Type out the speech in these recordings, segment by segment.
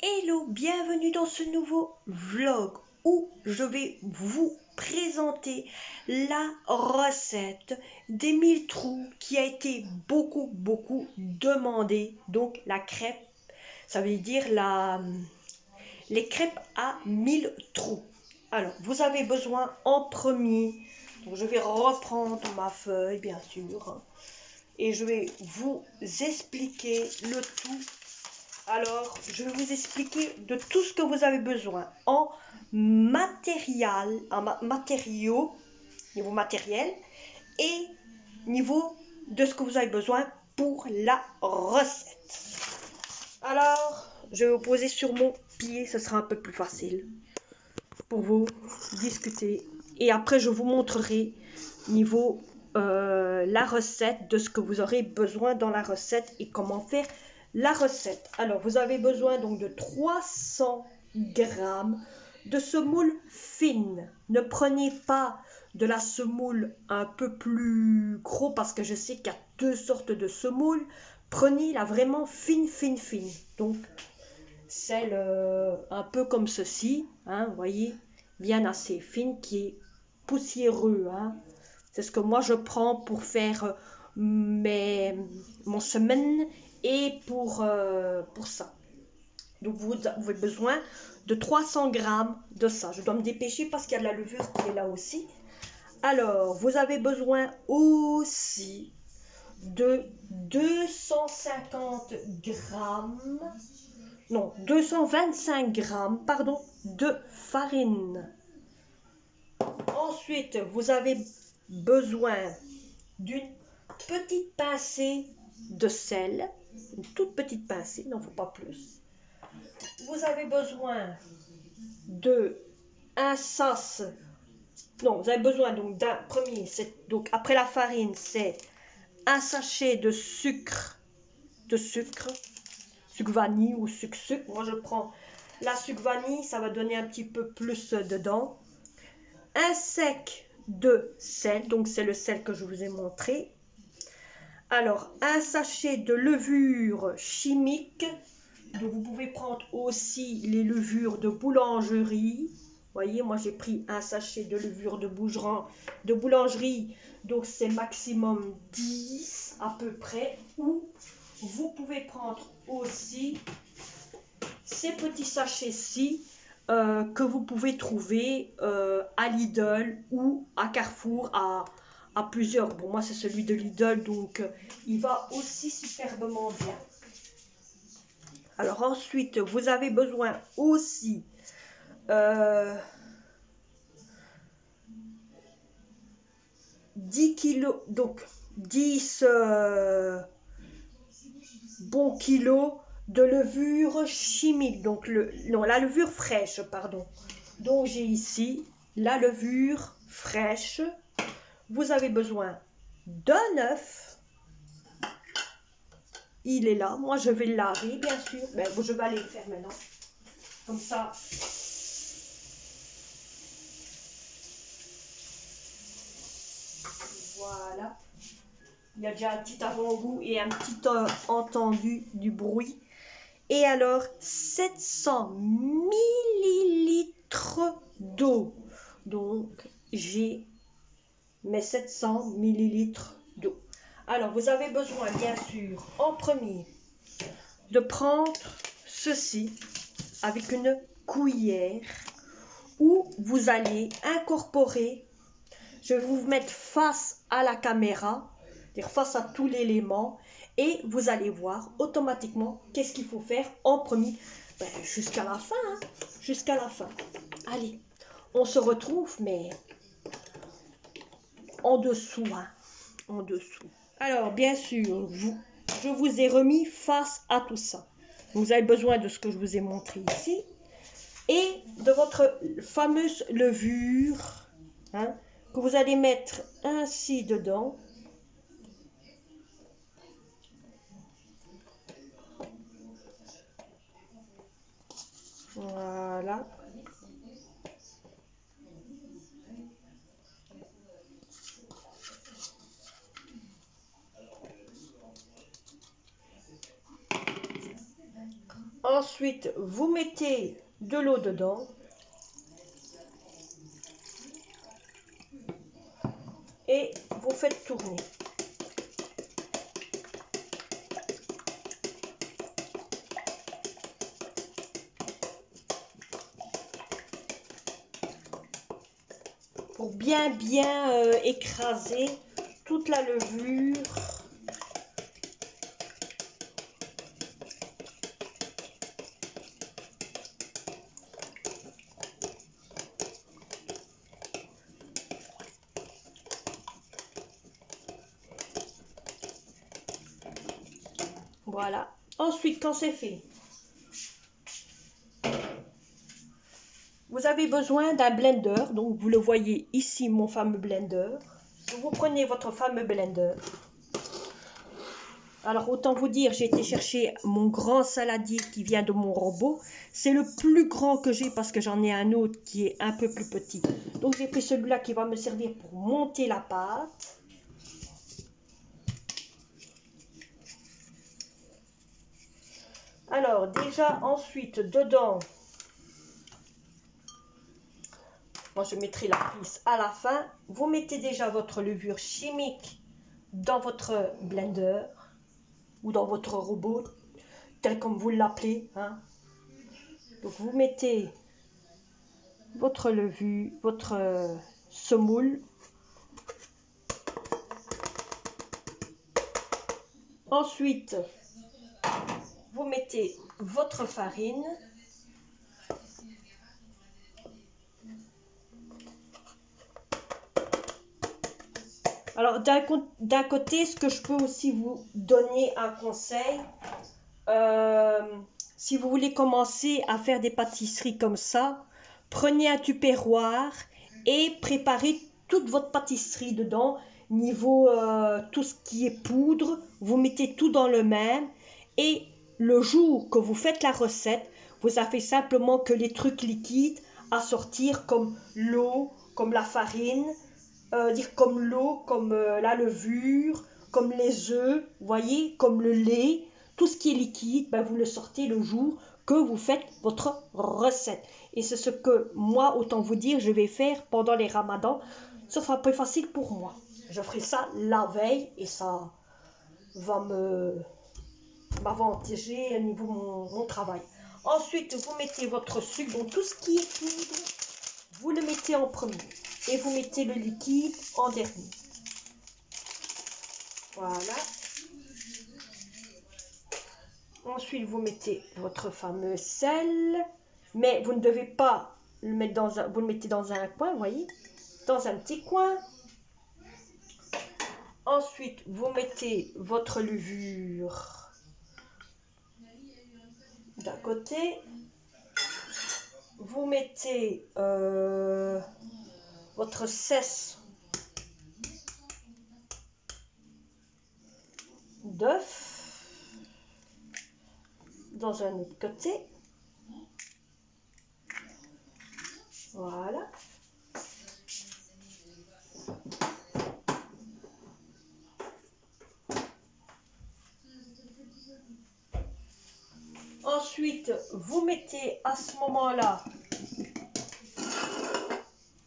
Hello, bienvenue dans ce nouveau vlog où je vais vous présenter la recette des 1000 trous qui a été beaucoup demandée. Donc la crêpe, ça veut dire les crêpes à 1000 trous. Alors vous avez besoin en premier, donc je vais reprendre ma feuille bien sûr et je vais vous expliquer le tout. Alors, je vais vous expliquer de tout ce que vous avez besoin en matériaux, niveau matériel, et niveau de ce que vous avez besoin pour la recette. Alors, je vais vous poser sur mon pied, ce sera un peu plus facile pour vous discuter. Et après, je vous montrerai niveau la recette, de ce que vous aurez besoin dans la recette et comment faire la recette. Alors, vous avez besoin donc de 300 grammes de semoule fine. Ne prenez pas de la semoule un peu plus gros parce que je sais qu'il y a deux sortes de semoule. Prenez la vraiment fine. Donc, celle un peu comme ceci, hein, vous voyez, bien assez fine, qui est poussiéreux, hein. C'est ce que moi je prends pour faire mon semaine et pour ça. Donc vous avez besoin de 300 grammes de ça. Je dois me dépêcher parce qu'il y a de la levure qui est là aussi. Alors, vous avez besoin aussi de 225 grammes, pardon, de farine. Ensuite, vous avez besoin d'une petite pincée de sel, une toute petite pincée, il n'en faut pas plus. Vous avez besoin de un sas. Non, vous avez besoin donc d'un premier, donc après la farine, c'est un sachet de sucre vanille ou sucre. Moi je prends la sucre vanille, ça va donner un petit peu plus dedans. Un sec de sel, donc c'est le sel que je vous ai montré. Alors un sachet de levure chimique, donc vous pouvez prendre aussi les levures de boulangerie. Vous voyez, moi j'ai pris un sachet de levure de boulangerie, donc c'est maximum 10 à peu près. Ou vous pouvez prendre aussi ces petits sachets-ci que vous pouvez trouver à Lidl ou à Carrefour à plusieurs. Bon, moi c'est celui de Lidl, donc il va aussi superbement bien. Alors ensuite, vous avez besoin aussi 10 kilos, donc 10 bons kilos de levure chimique, donc la levure fraîche, pardon. Donc j'ai ici la levure fraîche. Vous avez besoin d'un œuf. Il est là. Moi je vais le laver bien sûr. Ben, je vais aller le faire maintenant. Comme ça. Voilà. Il y a déjà un petit avant-goût et un petit entendu du bruit. Et alors, 700 millilitres d'eau. Donc, j'ai mes 700 millilitres d'eau. Alors, vous avez besoin, bien sûr, en premier, de prendre ceci avec une cuillère où vous allez incorporer. Je vais vous mettre face à la caméra, c'est-à-dire face à tout l'élément, et vous allez voir automatiquement qu'est-ce qu'il faut faire en premier. Ben, jusqu'à la fin, hein, jusqu'à la fin. Allez, on se retrouve, mais en dessous, hein, en dessous. Alors, bien sûr, je vous ai remis face à tout ça. Vous avez besoin de ce que je vous ai montré ici et de votre fameuse levure, hein, que vous allez mettre ainsi dedans. Voilà. Ensuite, vous mettez de l'eau dedans. Et vous faites tourner. Pour bien écraser toute la levure. Voilà. Ensuite, quand c'est fait, vous avez besoin d'un blender. Donc, vous le voyez ici, mon fameux blender. Vous prenez votre fameux blender. Alors, autant vous dire, j'ai été chercher mon grand saladier qui vient de mon robot. C'est le plus grand que j'ai parce que j'en ai un autre qui est un peu plus petit. Donc, j'ai pris celui-là qui va me servir pour monter la pâte. Alors, déjà, ensuite, dedans, moi je mettrai la prise à la fin. Vous mettez déjà votre levure chimique dans votre blender ou dans votre robot, tel comme vous l'appelez. Hein. Donc, vous mettez votre levure, votre semoule. Ensuite, vous mettez votre farine. Alors, d'un côté, ce que je peux aussi vous donner un conseil, si vous voulez commencer à faire des pâtisseries comme ça, prenez un tupperware et préparez toute votre pâtisserie dedans. Niveau tout ce qui est poudre, vous mettez tout dans le même. Et le jour que vous faites la recette, vous avez simplement que les trucs liquides à sortir comme l'eau, comme la farine, comme l'eau, comme la levure, comme les œufs, voyez, comme le lait. Tout ce qui est liquide, ben, vous le sortez le jour que vous faites votre recette. Et c'est ce que moi, autant vous dire, je vais faire pendant les ramadans. Ce sera plus facile pour moi. Je ferai ça la veille et ça va m'avantager au niveau de mon travail. Ensuite, vous mettez votre sucre, donc tout ce qui est poudre, vous le mettez en premier. Et vous mettez le liquide en dernier. Voilà. Ensuite, vous mettez votre fameux sel. Mais vous ne devez pas le mettre dans un... Vous le mettez dans un coin, vous voyez. Dans un petit coin. Ensuite, vous mettez votre levure d'un côté. Vous mettez votre cesse d'œuf dans un autre côté. Voilà. Ensuite, vous mettez à ce moment-là,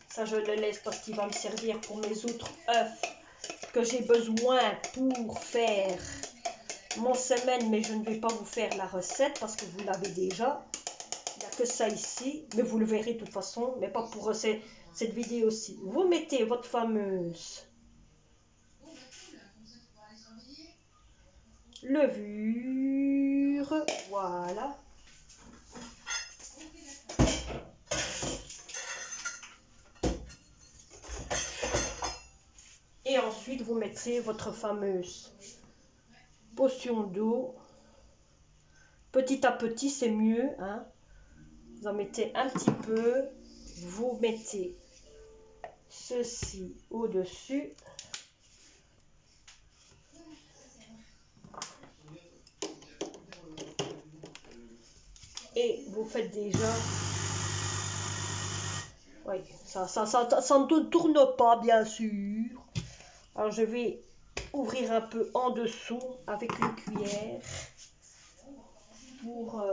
ça je le laisse parce qu'il va me servir pour mes autres œufs que j'ai besoin pour faire mon semaine, mais je ne vais pas vous faire la recette parce que vous l'avez déjà. Il n'y a que ça ici, mais vous le verrez de toute façon, mais pas pour cette vidéo-ci. Vous mettez votre fameuse levure, voilà. Et ensuite, vous mettrez votre fameuse potion d'eau. Petit à petit, c'est mieux. Hein. Vous en mettez un petit peu. Vous mettez ceci au-dessus. Et vous faites déjà... Oui, ça ne tourne pas, bien sûr. Alors, je vais ouvrir un peu en dessous avec une cuillère pour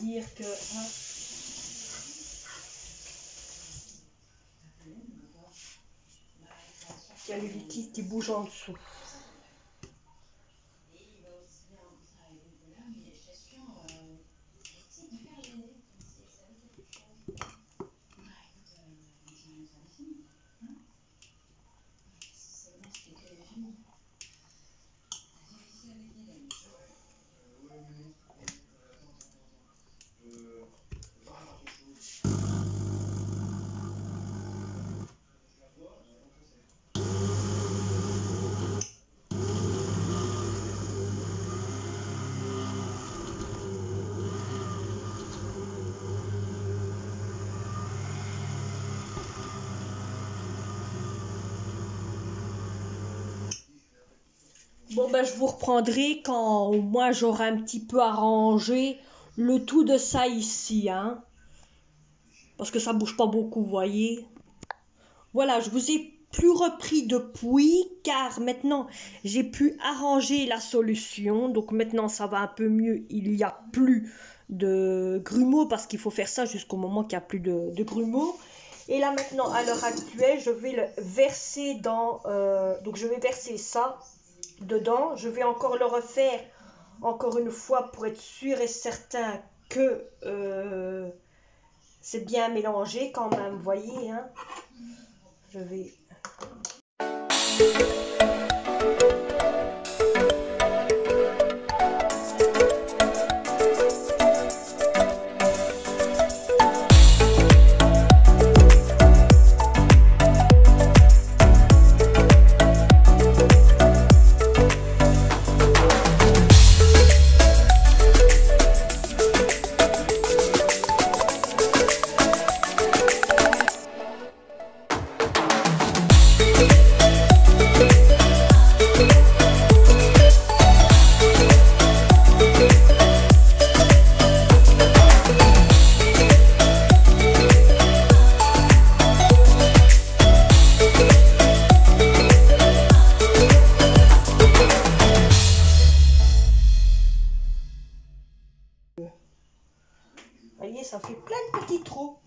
dire que... Hein, il y a le liquide qui bouge en dessous. Bon ben je vous reprendrai quand moi j'aurai un petit peu arrangé le tout de ça ici, hein. Parce que ça bouge pas beaucoup, vous voyez. Voilà, je vous ai plus repris depuis car maintenant j'ai pu arranger la solution. Donc maintenant ça va un peu mieux, il n'y a plus de grumeaux parce qu'il faut faire ça jusqu'au moment qu'il n'y a plus de grumeaux. Et là maintenant à l'heure actuelle je vais le verser dans... donc je vais verser ça dedans. Je vais encore le refaire encore une fois pour être sûr et certain que c'est bien mélangé quand même, vous voyez, hein. Je vais... Vous voyez, ça fait plein de petits trous.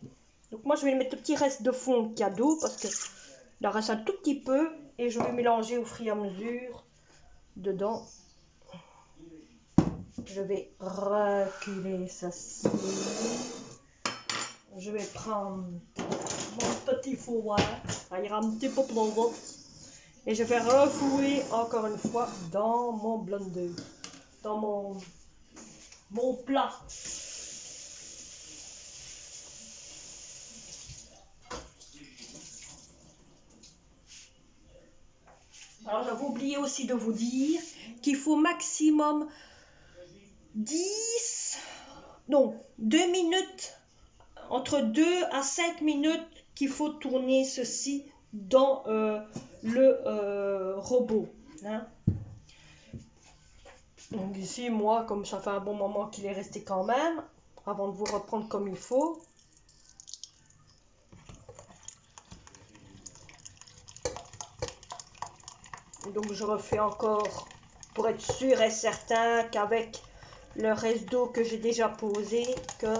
Donc moi, je vais mettre le petit reste de fond de cadeau parce que il en reste un tout petit peu. Et je vais mélanger au fur et à mesure dedans. Je vais reculer ceci. Je vais prendre mon petit four. Ça ira un petit peu plus vite. Et je vais refouler encore une fois dans mon blender. Dans mon plat. Alors j'avais oublié aussi de vous dire qu'il faut maximum 2 minutes, entre 2 à 5 minutes qu'il faut tourner ceci dans le robot. Hein. Donc ici, moi, comme ça fait un bon moment qu'il est resté quand même, avant de vous reprendre comme il faut. Donc je refais encore pour être sûr et certain qu'avec le reste d'eau que j'ai déjà posé, que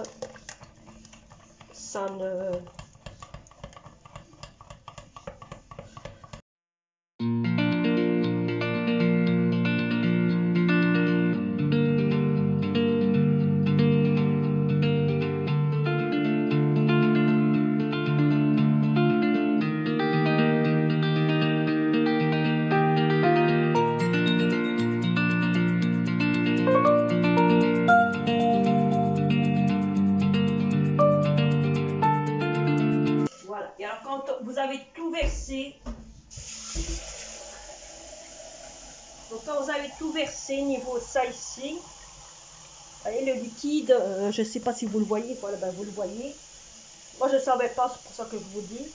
ça ne... Vous avez tout versé. Donc quand vous avez tout versé niveau ça ici, voyez le liquide, je ne sais pas si vous le voyez, voilà, ben vous le voyez. Moi je ne savais pas, c'est pour ça que je vous dis.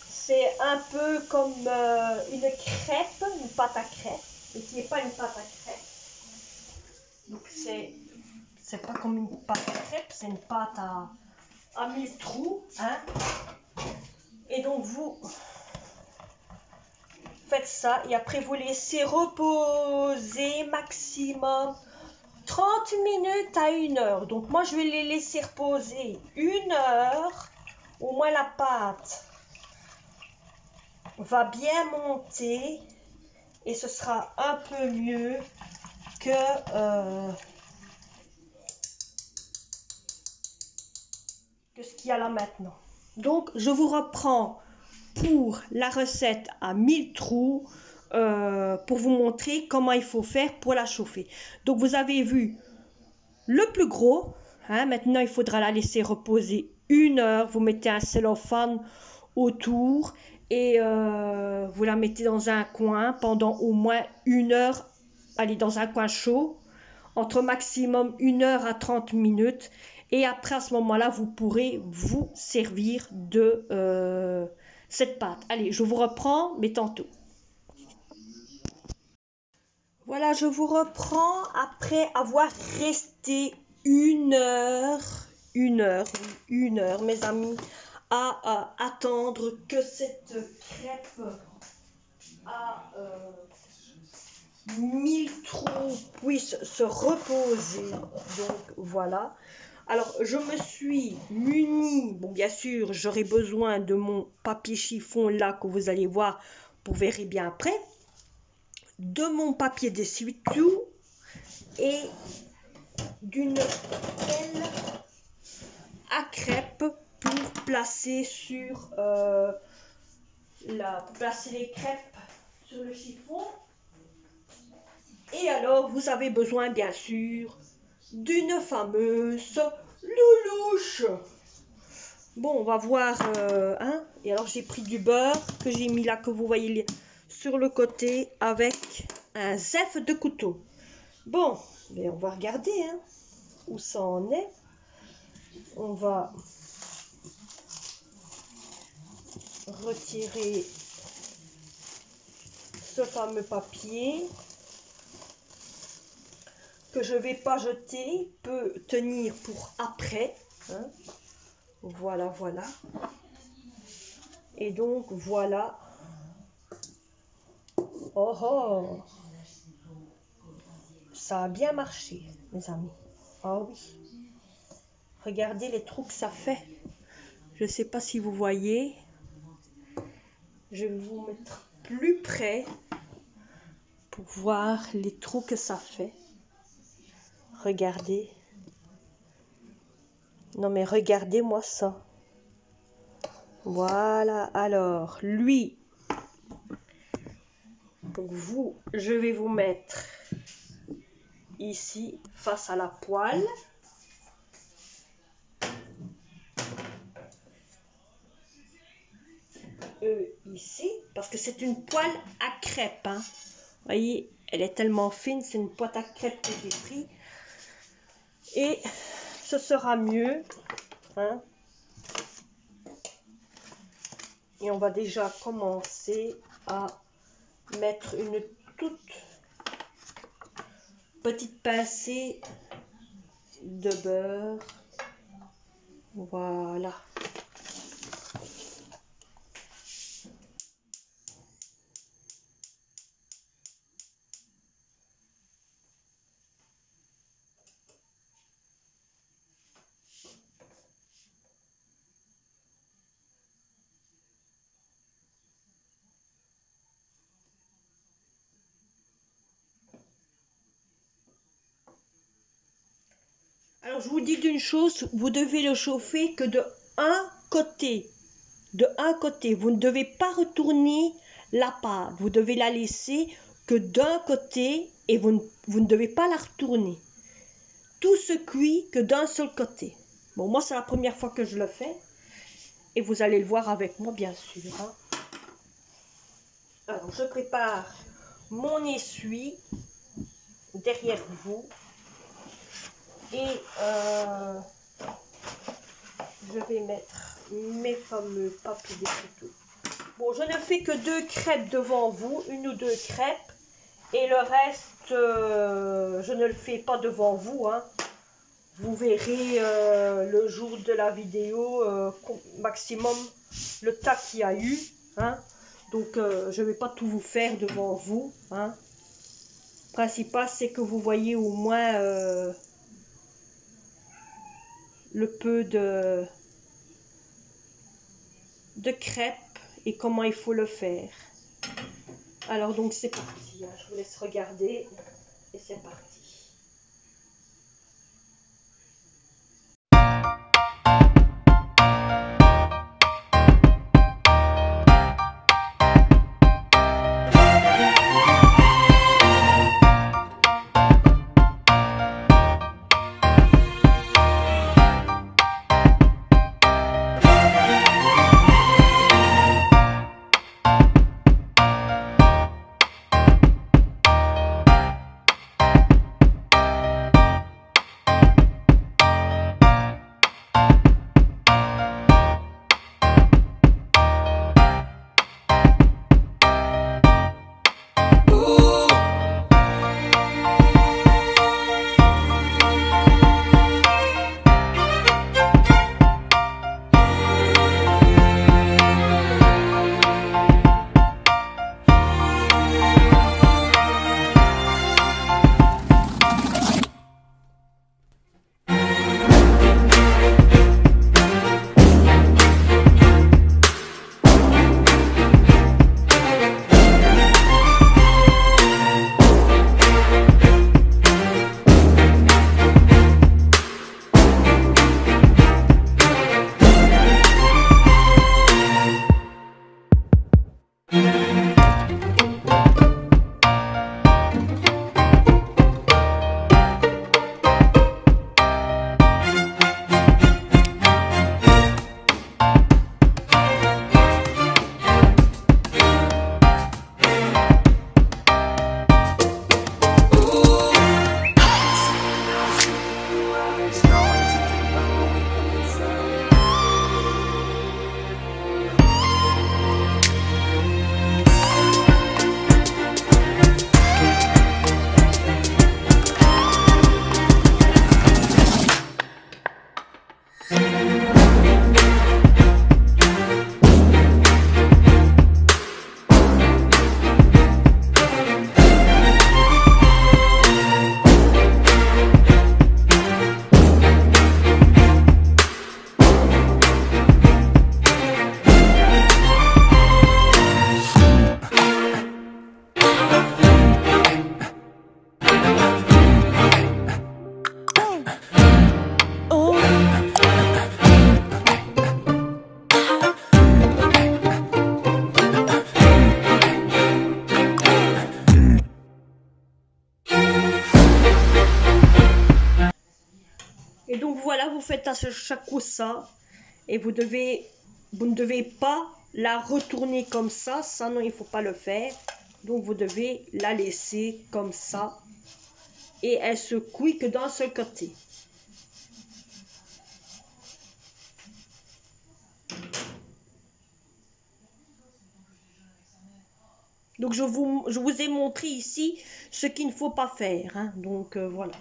C'est un peu comme une crêpe, une pâte à crêpe, mais qui n'est pas une pâte à crêpe. Donc c'est pas comme une pâte à crêpe, c'est une pâte à 1000 trous, hein. Et donc vous faites ça et après vous laissez reposer maximum 30 minutes à 1 heure. Donc moi, je vais les laisser reposer 1 heure. Au moins la pâte va bien monter et ce sera un peu mieux que ce qu'il y a là maintenant. Donc je vous reprends pour la recette à 1000 trous pour vous montrer comment il faut faire pour la chauffer. Donc vous avez vu le plus gros, hein, maintenant il faudra la laisser reposer 1 heure. Vous mettez un cellophane autour et vous la mettez dans un coin pendant au moins 1 heure. Allez, dans un coin chaud, entre maximum 1 heure à 30 minutes. Et après, à ce moment-là, vous pourrez vous servir de cette pâte. Allez, je vous reprends, mais tantôt. Voilà, je vous reprends après avoir resté 1 heure, mes amis, à attendre que cette crêpe à 1000 trous puisse se reposer. Donc voilà. Alors je me suis munie, bon bien sûr j'aurai besoin de mon papier chiffon là que vous allez voir, vous verrez bien après, de mon papier d'essuie-tout et d'une pelle à crêpes pour placer sur placer les crêpes sur le chiffon. Et alors vous avez besoin bien sûr d'une fameuse loulouche. Bon, on va voir, hein. Et alors j'ai pris du beurre que j'ai mis là, que vous voyez sur le côté, avec un zèf de couteau. Bon, mais on va regarder, hein, où ça en est. On va retirer ce fameux papier que je vais pas jeter, peut tenir pour après, hein. Voilà, voilà. Et donc voilà. Oh oh, ça a bien marché, mes amis. Oh oui. Regardez les trous que ça fait. Je ne sais pas si vous voyez. Je vais vous mettre plus près pour voir les trous que ça fait. Regardez. Non mais regardez-moi ça. Voilà. Alors, lui. Donc vous, je vais vous mettre ici, face à la poêle. Ici, parce que c'est une poêle à crêpes, hein. Vous voyez, elle est tellement fine, c'est une poêle à crêpes que j'ai pris. Et ce sera mieux, hein. Et on va déjà commencer à mettre une toute petite pincée de beurre. Voilà. Alors je vous dis d'une chose, vous devez le chauffer que de un côté. De un côté, vous ne devez pas retourner la pâte, vous devez la laisser que d'un côté et vous ne devez pas la retourner. Tout se cuit que d'un seul côté. Bon, moi c'est la première fois que je le fais et vous allez le voir avec moi bien sûr, hein. Alors je prépare mon essuie derrière vous et je vais mettre mes fameux papiers d'essuie-tout. Bon, je ne fais que 2 crêpes devant vous, 1 ou 2 crêpes, et le reste, je ne le fais pas devant vous, hein. Vous verrez le jour de la vidéo, maximum le tas qu'il y a eu, hein. Donc, je ne vais pas tout vous faire devant vous, hein. principal, c'est que vous voyez au moins le peu de crêpes et comment il faut le faire. Alors donc c'est parti, hein. Je vous laisse regarder et c'est parti. Et donc voilà, vous faites à chaque coup ça et vous ne devez pas la retourner comme ça non, il ne faut pas le faire. Donc vous devez la laisser comme ça et elle se cuit que d'un seul côté. Donc je vous ai montré ici ce qu'il ne faut pas faire, hein. Donc voilà.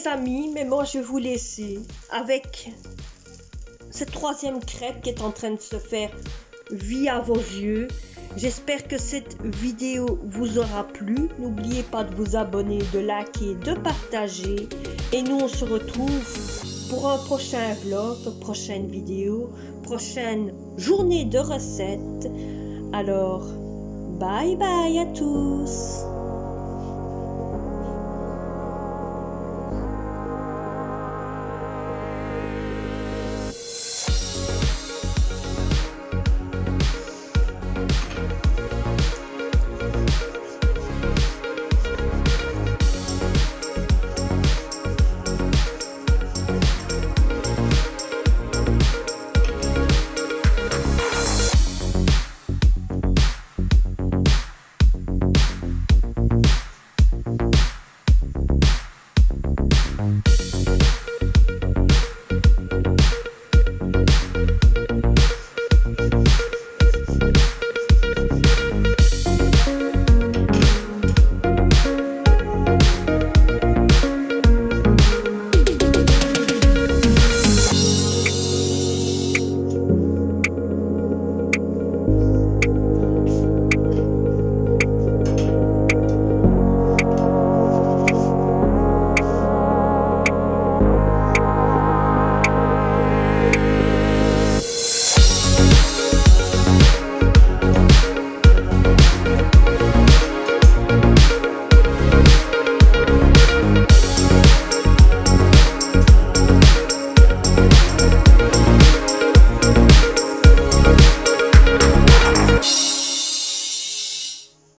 Amis, mais moi je vais vous laisser avec cette troisième crêpe qui est en train de se faire via vos yeux. J'espère que cette vidéo vous aura plu. N'oubliez pas de vous abonner, de liker, de partager. Et nous on se retrouve pour un prochain vlog, prochaine vidéo, prochaine journée de recettes. Alors, bye bye à tous.